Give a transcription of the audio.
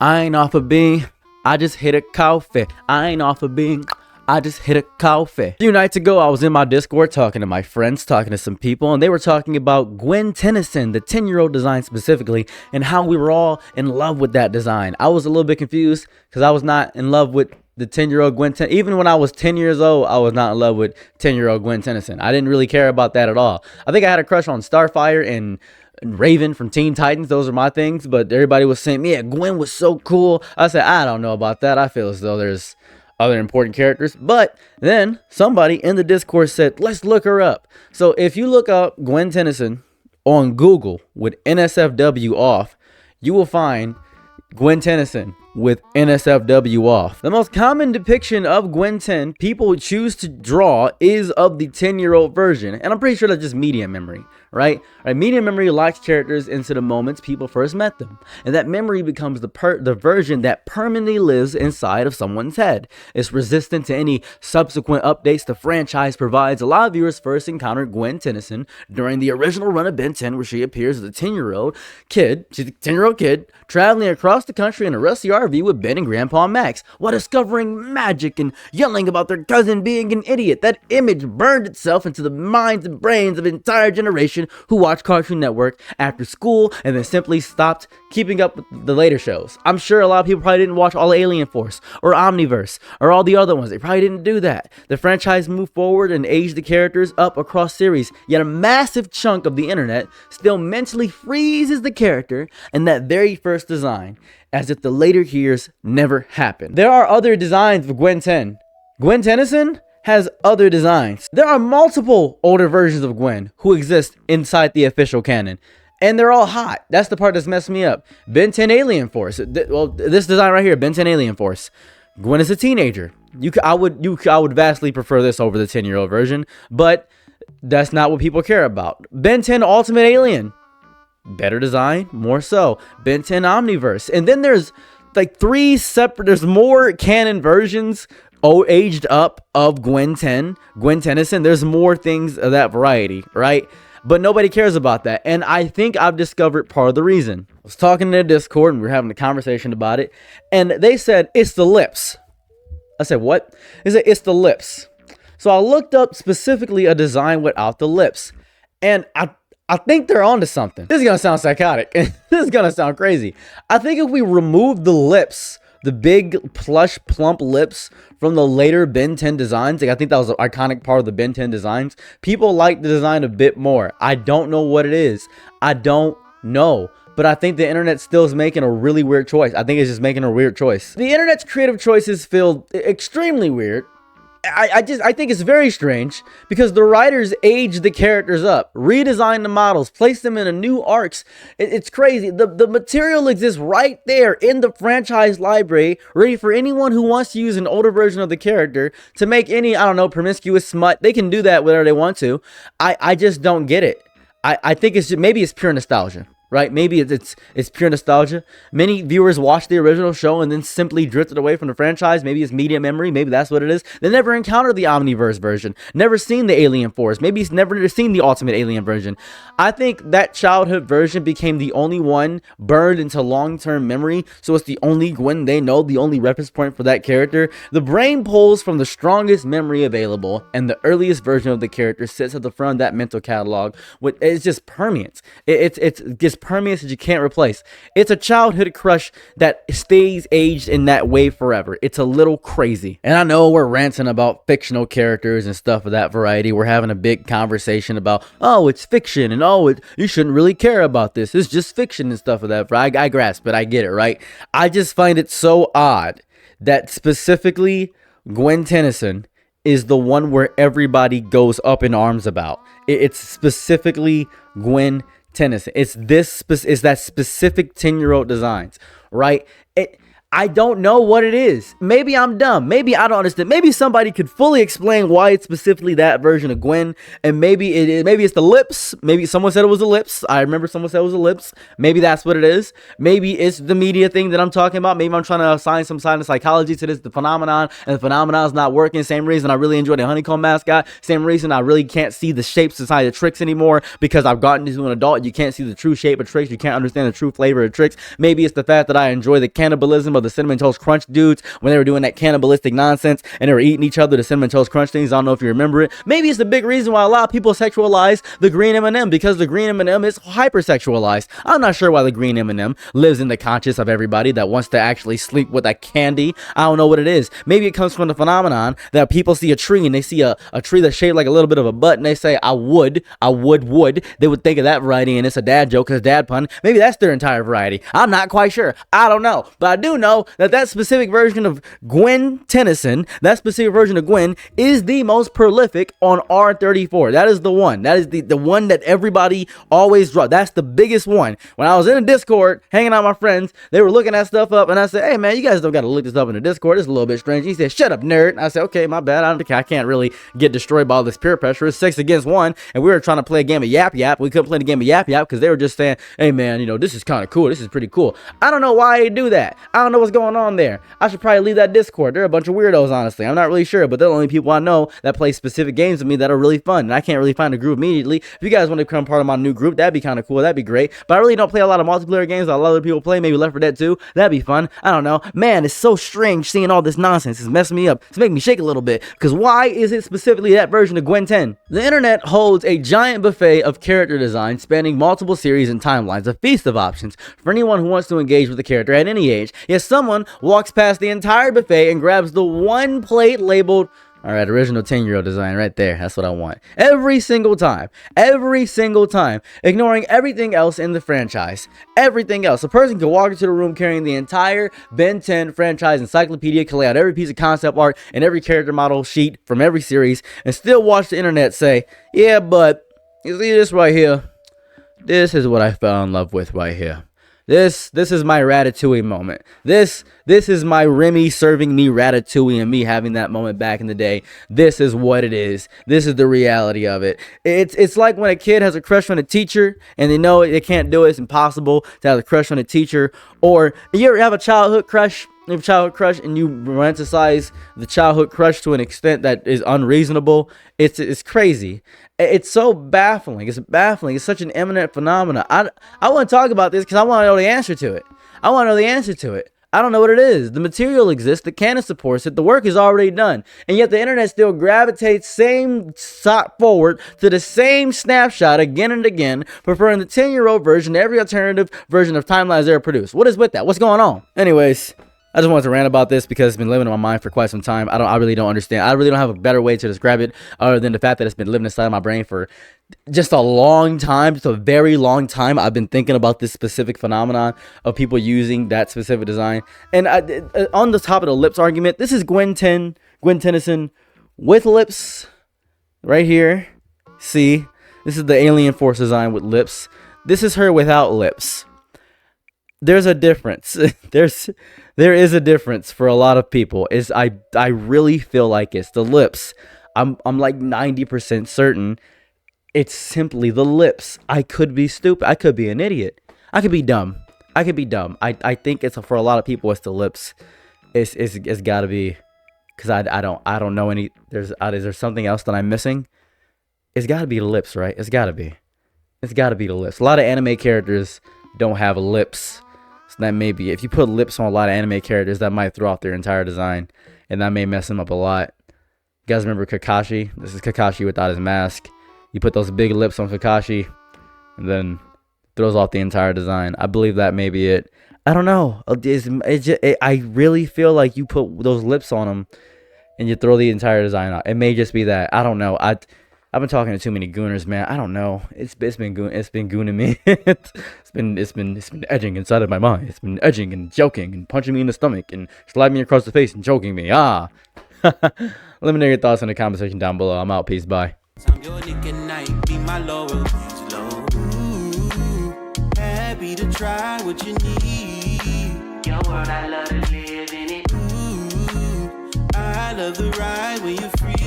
I ain't off a bean, I just hit a coffee. I ain't off a bean, I just hit a coffee. A few nights ago, I was in my Discord talking to my friends, talking to some people, and they were talking about Gwen Tennyson, the 10-year-old design specifically, and how we were all in love with that design. I was a little bit confused because I was not in love with the 10-year-old Gwen Tennyson. Even when I was 10 years old, I was not in love with 10-year-old Gwen Tennyson. I didn't really care about that at all. I think I had a crush on Starfire and Raven from Teen Titans. Those are my things, but everybody was saying, yeah, Gwen was so cool. I said, I don't know about that. I feel as though there's other important characters. But then somebody in the Discord said, let's look her up. So if you look up Gwen Tennyson on Google with NSFW off, you will find Gwen Tennyson with NSFW off. The most common depiction of Gwen 10 people choose to draw is of the 10-year-old version, and I'm pretty sure that's just media memory, right? Media memory locks characters into the moments people first met them, and that memory becomes the version that permanently lives inside of someone's head. It's resistant to any subsequent updates the franchise provides. A lot of viewers first encountered Gwen Tennyson during the original run of Ben 10, where she appears as a 10-year-old kid. She's a 10-year-old kid traveling across the country in a rusty RV with Ben and Grandpa Max, while discovering magic and yelling about their cousin being an idiot. That image burned itself into the minds and brains of an entire generation who watched Cartoon Network after school and then simply stopped keeping up with the later shows. I'm sure a lot of people probably didn't watch all Alien Force or Omniverse or all the other ones. They probably didn't do that. The franchise moved forward and aged the characters up across series, yet a massive chunk of the internet still mentally freezes the character in that very first design, as if the later years never happened. There are other designs of Gwen 10. Gwen Tennyson has other designs. There are multiple older versions of Gwen who exist inside the official canon, and they're all hot. That's the part that's messed me up. Ben 10 Alien Force. This design right here, Ben 10 Alien Force. Gwen is a teenager. I would vastly prefer this over the 10-year-old version, but that's not what people care about. Ben 10 Ultimate Alien. Better design, more so. Ben 10 Omniverse. And then there's like there's more canon versions aged up of Gwen Tennyson. There's more things of that variety, right? But nobody cares about that. And I think I've discovered part of the reason. I was talking in the Discord and we were having a conversation about it, and they said, it's the lips. I said, what? They said, it's the lips. So I looked up specifically a design without the lips, and I think they're onto something. This is going to sound psychotic. This is going to sound crazy. I think if we remove the lips, the big, plush, plump lips from the later Ben 10 designs, like I think that was an iconic part of the Ben 10 designs, people like the design a bit more. I don't know what it is. I don't know. But I think the internet still is making a really weird choice. I think it's just making a weird choice. The internet's creative choices feel extremely weird. I think it's very strange because the writers aged the characters up, redesigned the models, placed them in a new arcs. It's crazy. The material exists right there in the franchise library, ready for anyone who wants to use an older version of the character to make any, I don't know, promiscuous smut. They can do that whenever they want to. I just don't get it. I think it's just, maybe it's pure nostalgia. Right? Maybe it's pure nostalgia. Many viewers watched the original show and then simply drifted away from the franchise. Maybe it's media memory. Maybe that's what it is. They never encountered the Omniverse version. Never seen the Alien Force. Maybe it's never seen the Ultimate Alien version. I think that childhood version became the only one burned into long-term memory. So it's the only Gwen they know, the only reference point for that character. The brain pulls from the strongest memory available, and the earliest version of the character sits at the front of that mental catalog. It's just permeates. It's just permeates that you can't replace. It's a childhood crush that stays aged in that way forever. It's a little crazy. And I know we're ranting about fictional characters and stuff of that variety. We're having a big conversation about, oh, it's fiction, and oh, you shouldn't really care about this. It's just fiction and stuff of that. I grasp it. I get it, right? I just find it so odd that specifically Gwen Tennyson is the one where everybody goes up in arms about. It's specifically Gwen Tennyson. It's that specific 10-year-old designs, right? I don't know what it is. Maybe I'm dumb. Maybe I don't understand. Maybe somebody could fully explain why it's specifically that version of Gwen. And maybe maybe it's the lips. Maybe someone said it was the lips. I remember someone said it was the lips. Maybe that's what it is. Maybe it's the media thing that I'm talking about. Maybe I'm trying to assign some side of psychology to this, the phenomenon, and the phenomenon is not working. Same reason I really enjoy the honeycomb mascot. Same reason I really can't see the shapes inside the tricks anymore, because I've gotten into an adult. You can't see the true shape of tricks. You can't understand the true flavor of tricks. Maybe it's the fact that I enjoy the cannibalism of the Cinnamon Toast Crunch dudes when they were doing that cannibalistic nonsense and they were eating each other, the Cinnamon Toast Crunch things. I don't know if you remember it. Maybe it's the big reason why a lot of people sexualize the green M&M, because the green M&M is hypersexualized. I'm not sure why the green M&M lives in the conscious of everybody that wants to actually sleep with that candy. I don't know what it is. Maybe it comes from the phenomenon that people see a tree and they see a tree that's shaped like a little bit of a butt and they say, I would. They would think of that variety and it's a dad joke because dad pun. Maybe that's their entire variety. I'm not quite sure. I don't know. But I do know that specific version of Gwen Tennyson, that specific version of Gwen is the most prolific on R34. That is the one. That is the one that everybody always draws. That's the biggest one. When I was in a Discord hanging out with my friends, they were looking that stuff up and I said, hey man, you guys don't got to look this up in the Discord. It's a little bit strange. He said, shut up, nerd. And I said, okay, my bad. I can't really get destroyed by all this peer pressure. It's 6 against 1 and we were trying to play a game of Yap Yap. We couldn't play the game of Yap Yap because they were just saying, hey man, you know, this is kind of cool. This is pretty cool. I don't know why they do that. I don't know what's going on there. I should probably leave that Discord. They're a bunch of weirdos, honestly. I'm not really sure, but they're the only people I know that play specific games with me that are really fun. And I can't really find a group immediately. If you guys want to become part of my new group, that'd be kind of cool. That'd be great. But I really don't play a lot of multiplayer games that a lot of other people play. Maybe Left 4 Dead 2. That'd be fun. I don't know. Man, it's so strange seeing all this nonsense. It's messing me up. It's making me shake a little bit. Because why is it specifically that version of Gwen 10? The internet holds a giant buffet of character design spanning multiple series and timelines, a feast of options for anyone who wants to engage with the character at any age. Yet someone walks past the entire buffet and grabs the one plate labeled, all right, original 10-year-old design right there. That's what I want. Every single time, ignoring everything else in the franchise. Everything else. A person could walk into the room carrying the entire Ben 10 franchise encyclopedia, could lay out every piece of concept art and every character model sheet from every series, and still watch the internet say, yeah, but you see this right here? This is what I fell in love with right here. This is my Ratatouille moment. This is my Remy serving me Ratatouille and me having that moment back in the day. This is what it is. This is the reality of it. It's like when a kid has a crush on a teacher and they know they can't do it. It's impossible to have a crush on a teacher. Or you ever have a childhood crush? You have a childhood crush and you romanticize the childhood crush to an extent that is unreasonable. It's crazy. It's so baffling. It's baffling. It's such an eminent phenomenon. I want to talk about this because I want to know the answer to it. I don't know what it is. The material exists. The canon supports it. The work is already done. And yet the internet still gravitates same shot forward to the same snapshot again and again, preferring the 10-year-old version to every alternative version of timelines ever produced. What is with that? What's going on? Anyways, I just wanted to rant about this because it's been living in my mind for quite some time. I really don't understand. I really don't have a better way to describe it other than the fact that it's been living inside of my brain for just a long time, just a very long time. I've been thinking about this specific phenomenon of people using that specific design. And on the top of the lips argument, this is Gwen Tennyson with lips right here. See, this is the Alien Force design with lips. This is her without lips. There's a difference. There is a difference for a lot of people. I really feel like it's the lips. I'm like 90% certain it's simply the lips. I could be stupid. I could be an idiot. I could be dumb. I think it's for a lot of people it's the lips. It's got to be, because I don't know any. Is there something else that I'm missing? It's got to be the lips, right? It's got to be the lips. A lot of anime characters don't have lips. So that may be, if you put lips on a lot of anime characters, that might throw off their entire design. And that may mess them up a lot. You guys remember Kakashi? This is Kakashi without his mask. You put those big lips on Kakashi, and then throws off the entire design. I believe that may be it. I don't know. I really feel like you put those lips on him, and you throw the entire design out. It may just be that. I don't know. I've been talking to too many gooners, man. I don't know. It's been gooning me. it's been edging inside of my mind. It's been edging and joking and punching me in the stomach and slapping me across the face and choking me. Let me know your thoughts in the comment section down below. I'm out. Peace. Bye. I'm your nigga night, be my lower. Happy to try what you need. Your world, I love to live. love the ride when you're free.